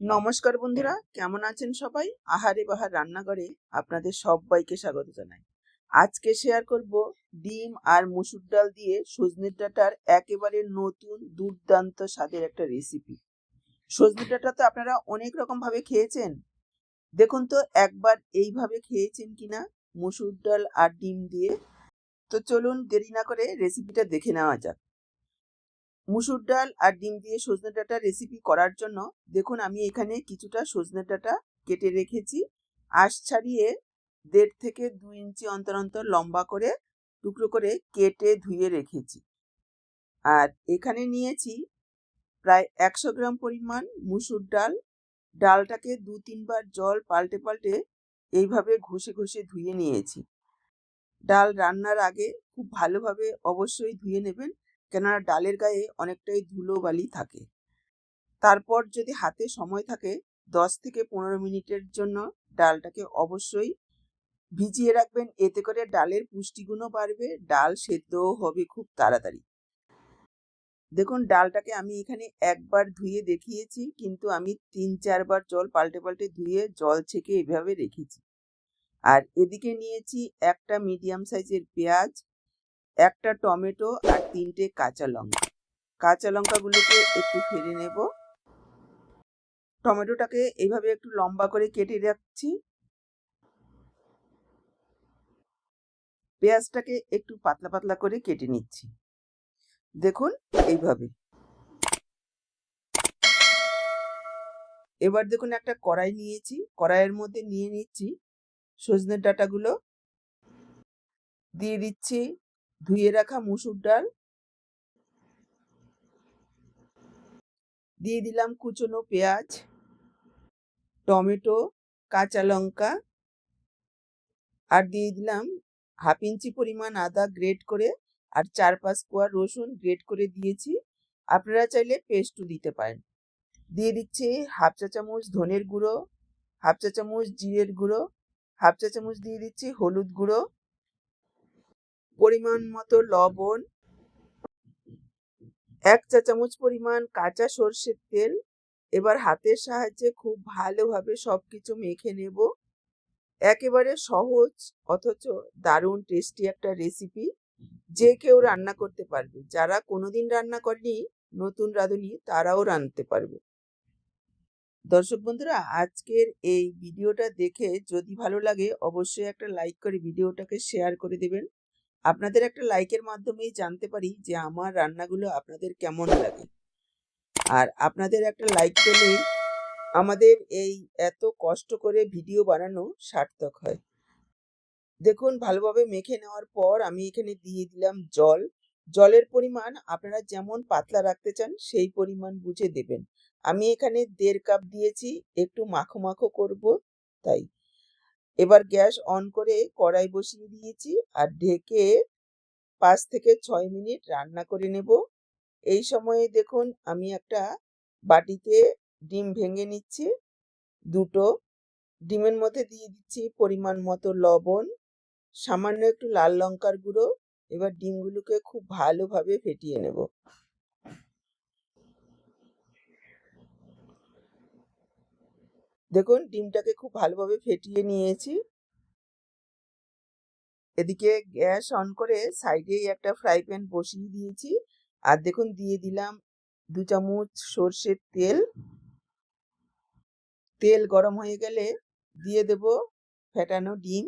নমস্কার বন্ধুরা, কেমন আছেন সবাই? আহারে বাহার রান্নাঘরে আপনাদের সবাইকে স্বাগত জানাই। আজকে শেয়ার করব ডিম আর মসুর ডাল দিয়ে সজনে ডাঁটার একেবারে নতুন দুর্দান্ত স্বাদের একটা রেসিপি। সজনে ডাঁটা তো আপনারা অনেক রকম ভাবে খেয়েছেন। দেখুন তো একবার এইভাবে খেয়েছেন কিনা, মসুর ডাল আর ডিম দিয়ে। তো চলুন দেরি না করে রেসিপিটা দেখে নেওয়া যাক। মুসুর ডাল আর ডিম দিয়ে সজনে ডাঁটা রেসিপি করার জন্য দেখুন আমি এখানে কিছুটা সজনে ডাঁটা কেটে রেখেছি। আঁশ ছাড়িয়ে 1.5 থেকে 2 ইঞ্চি অন্তর অন্তর লম্বা করে টুকরো করে কেটে ধুয়ে রেখেছি। আর এখানে নিয়েছি প্রায় 100 গ্রাম পরিমাণ মুসুর ডাল। ডালটাকে 2-3 বার জল পাল্টে পাল্টে এইভাবে ঘষে ঘষে ধুয়ে নিয়েছি। ডাল রান্নার আগে খুব ভালোভাবে অবশ্যই ধুয়ে নেবেন, কেননা ডালের গায়ে অনেকটাই ধুলোবালি থাকে। তারপর যদি হাতে সময় থাকে 10 থেকে 15 মিনিটের জন্য ডালটাকে অবশ্যই ভিজিয়ে রাখবেন, এতে করে ডালের পুষ্টিগুণও বাড়বে, ডাল সেদ্ধও হবে খুব তাড়াতাড়ি। দেখুন ডালটাকে আমি এখানে একবার ধুয়ে দেখিয়েছি, কিন্তু আমি 3-4 বার জল পাল্টে পাল্টে ধুয়ে জল ছেঁকে এভাবে রেখেছি। আর এদিকে নিয়েছি একটা মিডিয়াম সাইজের পেঁয়াজ, একটা টমেটো আর 3টে কাঁচা লঙ্কা। কাঁচা লঙ্কাগুলোকে একটু ফেলে নেব। টমেটোটাকে এইভাবে একটু লম্বা করে কেটে রাখছি। পেঁয়াজটাকে একটু পাতলা পাতলা করে কেটে নিচ্ছি। দেখুন এইভাবে। এবার দেখুন একটা কড়াই নিয়েছি, কড়াইয়ের মধ্যে নিয়ে নিচ্ছি সজনের ডাঁটাগুলো, দিয়ে দিচ্ছি ধুয়ে রাখা মুসুর ডাল, দিয়ে দিলাম কুচনো পেঁয়াজ, টমেটো, কাঁচা লঙ্কা, আর দিয়ে দিলাম 1/2 ইঞ্চি পরিমাণ আদা গ্রেট করে, আর 4-5 কোয়া রসুন গ্রেট করে দিয়েছি। আপনারা চাইলে পেস্টও দিতে পারেন। দিয়ে দিচ্ছি 1/2 চা চামচ ধনের গুঁড়ো, 1/2 চা চামচ জিরের গুঁড়ো, 1/2 চা চামচ দিয়ে দিচ্ছি হলুদ গুঁড়ো, পরিমাণ মতো লবণ, 1 চা চামচ পরিমাণ কাঁচা সর্ষের তেল। এবার হাতের সাহায্যে খুব ভালোভাবে সবকিছু মেখে নেব। একেবারে সহজ অথচ দারুণ টেস্টি একটা রেসিপি, যে কেউ রান্না করতে পারবে। যারা কোনোদিন রান্না করেনি, নতুন রাঁধুনি, তারাও রাঁধতে পারবে। দর্শক বন্ধুরা, আজকের এই ভিডিওটা দেখে যদি ভালো লাগে অবশ্যই একটা লাইক করে ভিডিওটাকে শেয়ার করে দেবেন। আপনাদের একটা লাইকের মাধ্যমেই জানতে পারি যে আমার রান্নাগুলো আপনাদের কেমন লাগে। আর আপনাদের একটা লাইক পেলেই আমাদের এই এত কষ্ট করে ভিডিও বানানো সার্থক হয়। দেখুন ভালোভাবে মেখে নেওয়ার পর আমি এখানে দিয়ে দিলাম জল। জলের পরিমাণ আপনারা যেমন পাতলা রাখতে চান সেই পরিমাণ বুঝে দেবেন। আমি এখানে 1.5 কাপ দিয়েছি, একটু মাখো মাখো করব তাই। এবার গ্যাস অন করে কড়াই বসিয়ে দিয়েছি আর ঢেকে 5 থেকে 6 মিনিট রান্না করে নেব। এই সময়ে দেখুন আমি একটা বাটিতে ডিম ভেঙে নিচ্ছি, 2টো। ডিমের মধ্যে দিয়ে দিচ্ছি পরিমাণ মতো লবণ, সামান্য একটু লাল লঙ্কার গুঁড়ো। এবার ডিমগুলোকে খুব ভালোভাবে ফেটিয়ে নেব। দেখুন ডিমটাকে খুব ভালোভাবে ফেটিয়ে নিয়েছি। এদিকে গ্যাস অন করে সাইডেই একটা ফ্রাই প্যান বসিয়ে দিয়েছি। আর দেখুন দিয়ে দিলাম 2 চামচ সর্ষের তেল। তেল গরম হয়ে গেলে দিয়ে দেব ফেটানো ডিম।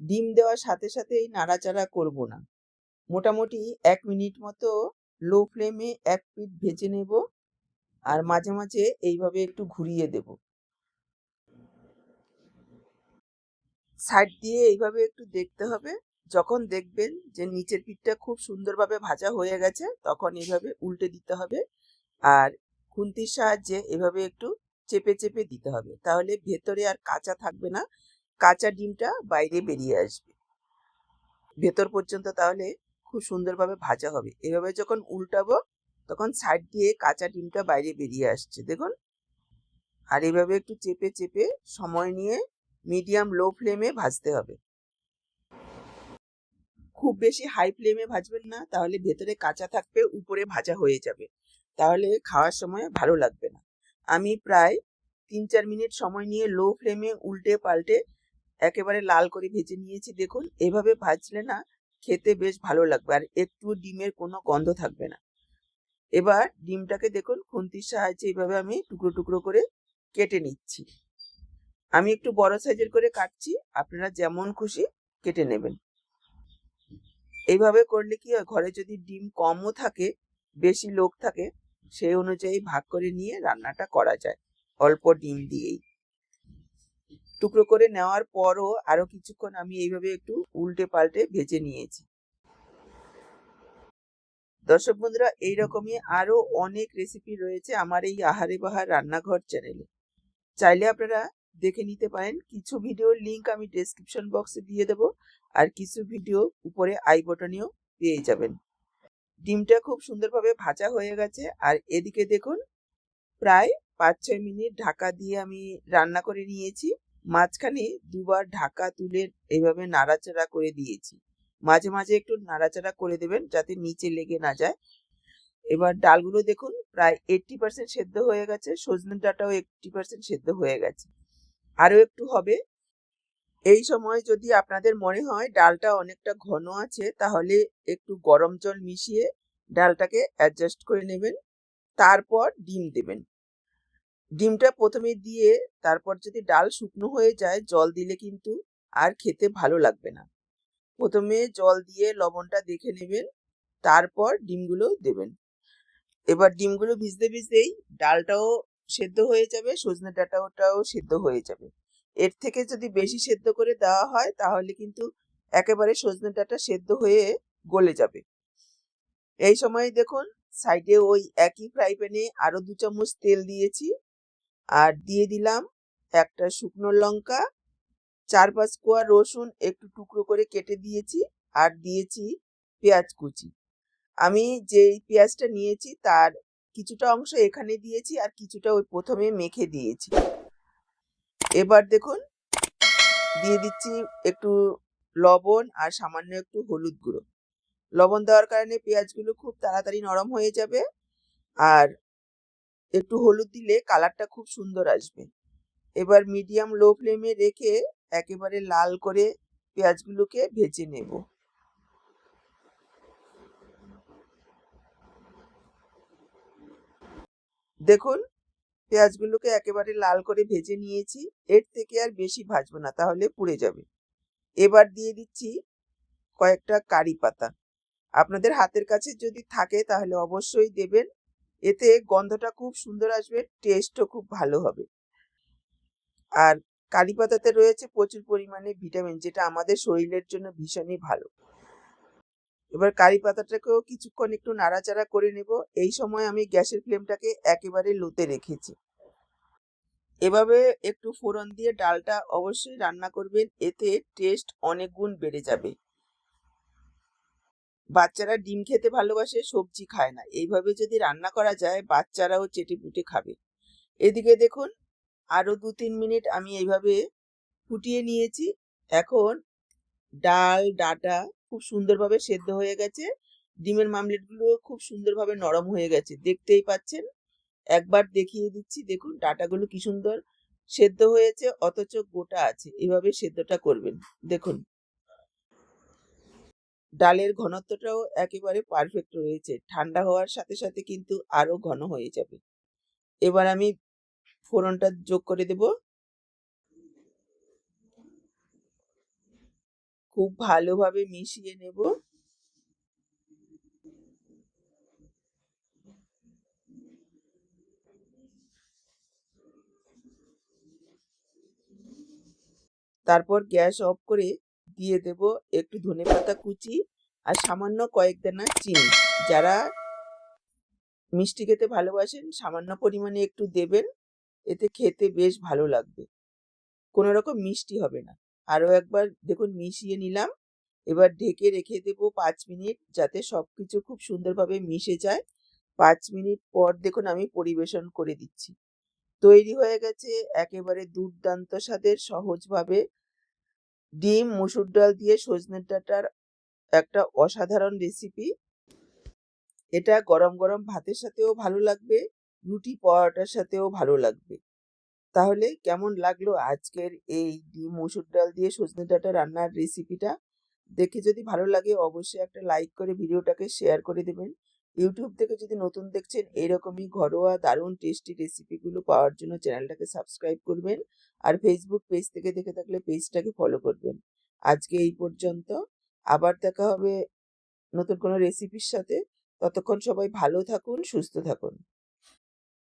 ডিম দেওয়ার সাথে সাথেই নাড়াচাড়া করব না, মোটামুটি 1 মিনিট মতো লো ফ্লেমে এক পিঠ ভেজে নেব। আর মাঝে মাঝে এইভাবে একটু ঘুরিয়ে দেব। সাইড দিয়ে এইভাবে একটু দেখতে হবে। যখন দেখবেন যে নিচের পিঠটা খুব সুন্দরভাবে ভাজা হয়ে গেছে, তখন এইভাবে উল্টে দিতে হবে। আর খুন্তির সাহায্যে এভাবে একটু চেপে চেপে দিতে হবে, তাহলে ভেতরে আর কাঁচা থাকবে না, কাঁচা ডিমটা বাইরে বেরিয়ে আসবে ভেতর পর্যন্ত, তাহলে খুব সুন্দরভাবে ভাজা হবে। এভাবে যখন উল্টাবো তখন সাইড দিয়ে কাঁচা ডিমটা বাইরে বেরিয়ে আসছে দেখুন। আর এইভাবে একটু চেপে চেপে সময় নিয়ে মিডিয়াম লো ফ্লেমে ভাজতে হবে। খুব বেশি হাই ফ্লেমে ভাজবেন না, তাহলে ভেতরে কাঁচা থাকবে, উপরে ভাজা হয়ে যাবে। তাহলে খাওয়ার সময় ভালো লাগবে না। আমি প্রায় 3-4 মিনিট সময় নিয়ে লো ফ্লেমে উল্টে পাল্টে একেবারে লাল করে ভেজে নিয়েছি। দেখুন, এভাবে ভাজলে না খেতে বেশ ভালো লাগবে আর একটু ডিমের কোনো গন্ধ থাকবে না। এবার ডিমটাকে দেখুন খুন্তির সাহায্যে এইভাবে আমি টুকরো টুকরো করে কেটে নিচ্ছি। আমি একটু বড় সাইজের করে কাটছি, আপনারা যেমন খুশি কেটে নেবেন। এইভাবে করলে কি হয়, ঘরে যদি ডিম কমও থাকে, বেশি লোক থাকে, সেই অনুযায়ী ভাগ করে নিয়ে রান্নাটা করা যায় অল্প ডিম দিয়েই। টুকরো করে নেওয়ার পরও আরো কিছুক্ষণ আমি এইভাবে একটু উল্টে পাল্টে ভেজে নিয়েছি। দর্শক বন্ধুরা, এইরকমই আরো অনেক রেসিপি রয়েছে আমার এই আহারে বাহার রান্নাঘর চ্যানেলে। চাইলে আপনারা দেখে নিতে পারেন। কিছু ভিডিওর লিংক আমি ডেসক্রিপশন বক্সে দিয়ে দেব, আর কিছু ভিডিও উপরে আই বটনেও পেয়ে যাবেন। ডিমটা খুব সুন্দরভাবে ভাজা হয়ে গেছে, আর এদিকে দেখুন প্রায় 5-6 মিনিট ঢাকা দিয়ে আমি রান্না করে নিয়েছি। মাঝখানে দুবার ঢাকা তুলে এইভাবে নাড়াচাড়া করে দিয়েছি। মাঝে মাঝে একটু নাড়াচাড়া করে দেবেন যাতে নিচে লেগে না যায়। এবার ডালগুলো দেখুন প্রায় 80% সেদ্ধ হয়ে গেছে, সজনে ডাঁটাও 80% সেদ্ধ হয়ে গেছে, আরো একটু হবে। এই সময় যদি আপনাদের মনে হয় ডালটা অনেকটা ঘন আছে, তাহলে একটু গরম জল মিশিয়ে ডালটাকে অ্যাডজাস্ট করে নেবেন। তারপর ডিম দেবেন। ডিমটা প্রথমে দিয়ে তারপর যদি ডাল শুকনো হয়ে যায়, জল দিলে কিন্তু আর খেতে ভালো লাগবে না। প্রথমে জল দিয়ে লবণটা দেখে নেবেন, তারপর ডিমগুলো দেবেন। এবার ডিমগুলো ভিজতে ভিজতেই ডালটাও সেদ্ধ হয়ে যাবে, সজনে ডাঁটাটাও সেদ্ধ হয়ে যাবে। এর থেকে যদি বেশি সেদ্ধ করে দেওয়া হয় তাহলে কিন্তু একেবারে সজনে ডাঁটা সেদ্ধ হয়ে গলে যাবে। এই সময় দেখুন সাইডে ওই একই ফ্রাই প্যানে আরো 2 চামচ তেল দিয়েছি, আর দিয়ে দিলাম একটা শুকনো লঙ্কা, 4-5 কোয়া রসুন একটু টুকরো করে কেটে দিয়েছি, আর দিয়েছি পেঁয়াজ কুচি। আমি যেই পেঁয়াজটা নিয়েছি তার কিছুটা অংশ এখানে দিয়েছি, আর কিছুটা ওই প্রথমে মেখে দিয়েছি। এবার দেখুন দিয়ে দিচ্ছি একটু লবণ আর সামান্য একটু হলুদ গুঁড়ো। লবণ দেওয়ার কারণে পেঁয়াজগুলো খুব তাড়াতাড়ি নরম হয়ে যাবে, আর একটু হলুদ দিলে কালারটা খুব সুন্দর আসবে। এবার মিডিয়াম লো ফ্লেমে রেখে একেবারে লাল করে পেঁয়াজগুলোকে ভেজে নেব। দেখুন পেঁয়াজগুলোকে একেবারে লাল করে ভেজে নিয়েছি। এর থেকে আর বেশি ভাজবো না, তাহলে পুড়ে যাবে। এবার দিয়ে দিচ্ছি কয়েকটা কারি পাতা। আপনাদের হাতের কাছে যদি থাকে তাহলে অবশ্যই দেবেন, এতে গন্ধটা খুব সুন্দর আসবে, টেস্টও খুব ভালো হবে। আর কারি পাতাতে রয়েছে প্রচুর পরিমাণে ভিটামিন, যেটা আমাদের শরীরের জন্য ভীষণই ভালো। এবার কারি পাতাটাকেও কিছুক্ষণ একটু নাড়াচাড়া করে নেব। এই সময় আমি গ্যাসের ফ্লেমটাকে একেবারে লোতে রেখেছি। এভাবে একটু ফোড়ন দিয়ে ডালটা অবশ্যই রান্না করবেন, এতে টেস্ট অনেক গুণ বেড়ে যাবে। বাচ্চারা ডিম খেতে ভালোবাসে, সবজি খায় না। এইভাবে যদি রান্না করা যায় বাচ্চারাও চেটেপুটে খাবে। এদিকে দেখুন আরো 2-3 মিনিট আমি এইভাবে ফুটিয়ে নিয়েছি। এখন ডাল ডাঁটা খুব সুন্দরভাবে সেদ্ধ হয়ে গেছে, ডিমের মামলেটগুলো খুব সুন্দরভাবে নরম হয়ে গেছে, দেখতেই পাচ্ছেন। একবার দেখিয়ে দিচ্ছি, দেখুন ডাঁটাগুলো কি সুন্দর সেদ্ধ হয়েছে, অথচ গোটা আছে। এভাবে সেদ্ধটা করবেন। দেখুন ডালের ঘনত্বটাও একেবারে পারফেক্ট রয়েছে, ঠান্ডা হওয়ার সাথে সাথে কিন্তু আরো ঘন হয়ে যাবে। এবার আমি ফোড়নটা যোগ করে দেব। খুব ভালোভাবে মিশিয়ে নেব। তারপর গ্যাস অফ করে দিয়ে দেব একটু ধনেপাতা কুচি আর সামান্য কয়েক দানা চিনি। যারা মিষ্টি খেতে ভালোবাসেন সামান্য পরিমাণে একটু দেবেন, এতে খেতে বেশ ভালো লাগবে, কোনো রকম মিষ্টি হবে না। আরো একবার দেখুন মিশিয়ে নিলাম। এবার ঢেকে রেখে দেব 5 মিনিট, যাতে সবকিছু খুব সুন্দরভাবে মিশে যায়। 5 মিনিট পর দেখুন আমি পরিবেশন করে দিচ্ছি। তৈরি হয়ে গেছে একেবারে দুর্দান্ত স্বাদের সহজভাবে ডিম মুসুর ডাল দিয়ে সজনে ডাঁটার একটা অসাধারণ রেসিপি। এটা গরম গরম ভাতের সাথেও ভালো লাগবে, রুটি পরোটার সাথেও ভালো লাগবে। তাহলে কেমন লাগলো আজকের এই ডিম মসুর ডাল দিয়ে সজনে ডাঁটা রান্নার রেসিপিটা? দেখে যদি ভালো লাগে অবশ্যই একটা লাইক করে ভিডিওটাকে শেয়ার করে দেবেন। ইউটিউব থেকে যদি নতুন দেখছেন এরকমই ঘরোয়া দারুণ টেস্টি রেসিপিগুলো পাওয়ার জন্য চ্যানেলটাকে সাবস্ক্রাইব করবেন। আর ফেসবুক পেজ থেকে দেখে থাকলে পেজটাকে ফলো করবেন। আজকে এই পর্যন্ত। আবার দেখা হবে নতুন কোনো রেসিপির সাথে। ততক্ষণ সবাই ভালো থাকুন, সুস্থ থাকুন।